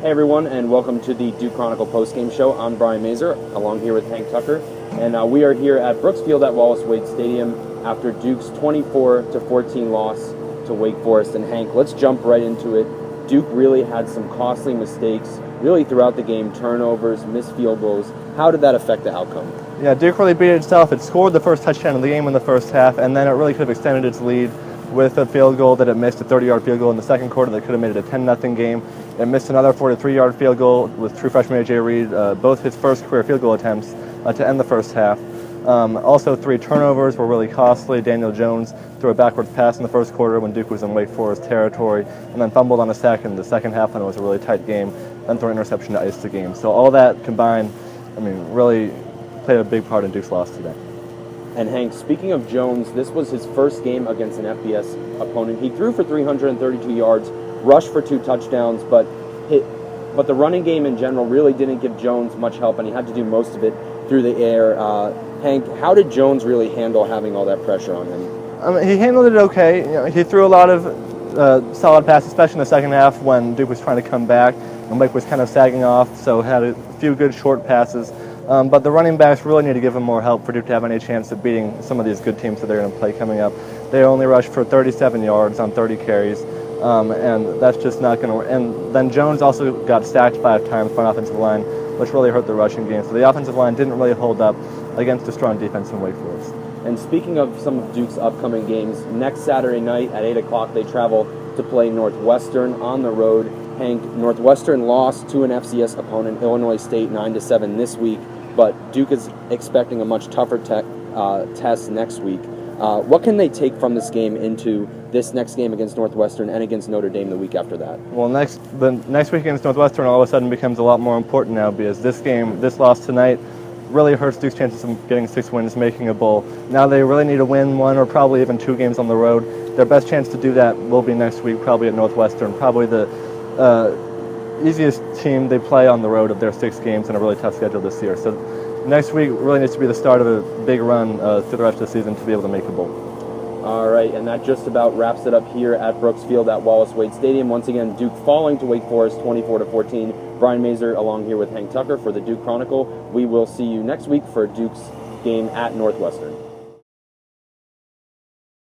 Hey everyone, and welcome to the Duke Chronicle Postgame Show. I'm Brian Mazur, along here with Hank Tucker, and we are here at Brooks Field at Wallace Wade Stadium after Duke's 24-14 loss to Wake Forest. And Hank, let's jump right into it. Duke really had some costly mistakes, really throughout the game, turnovers, missed field goals. How did that affect the outcome? Yeah, Duke really beat itself. It scored the first touchdown of the game in the first half, and then it really could have extended its lead with a field goal that it missed, a 30-yard field goal in the second quarter that could have made it a 10-0 game. It missed another 43-yard field goal with true freshman A.J. Reed, both his first career field goal attempts to end the first half. Also, 3 turnovers were really costly. Daniel Jones threw a backwards pass in the first quarter when Duke was in Wake Forest territory, and then fumbled on a sack in the second half when it was a really tight game, then threw an interception to ice the game. So all that combined, really played a big part in Duke's loss today. And Hank, speaking of Jones, this was his first game against an FBS opponent. He threw for 332 yards, rushed for 2 touchdowns, but the running game in general really didn't give Jones much help, and he had to do most of it through the air. Hank, how did Jones really handle having all that pressure on him? He handled it okay. He threw a lot of solid passes, especially in the second half when Duke was trying to come back and Wake was kind of sagging off, so had a few good short passes. But the running backs really need to give him more help for Duke to have any chance of beating some of these good teams that they're going to play coming up. They only rushed for 37 yards on 30 carries, and that's just not going to. And then Jones also got sacked 5 times by an offensive line, which really hurt the rushing game. So the offensive line didn't really hold up against a strong defense in Wake Forest. And speaking of some of Duke's upcoming games, next Saturday night at 8 o'clock they travel to play Northwestern on the road. Hank, Northwestern lost to an FCS opponent, Illinois State, 9-7 this week, but Duke is expecting a much tougher test next week. What can they take from this game into this next game against Northwestern and against Notre Dame the week after that? Well, the next week against Northwestern all of a sudden becomes a lot more important now, because this loss tonight really hurts Duke's chances of getting 6 wins, making a bowl. Now they really need to win 1 or probably even 2 games on the road. Their best chance to do that will be next week, probably at Northwestern, probably the easiest team they play on the road of their 6 games in a really tough schedule this year. So next week really needs to be the start of a big run through the rest of the season to be able to make a bowl. All right, and that just about wraps it up here at Brooks Field at Wallace Wade Stadium. Once again, Duke falling to Wake Forest 24-14. Brian Mazur along here with Hank Tucker for the Duke Chronicle. We will see you next week for Duke's game at Northwestern.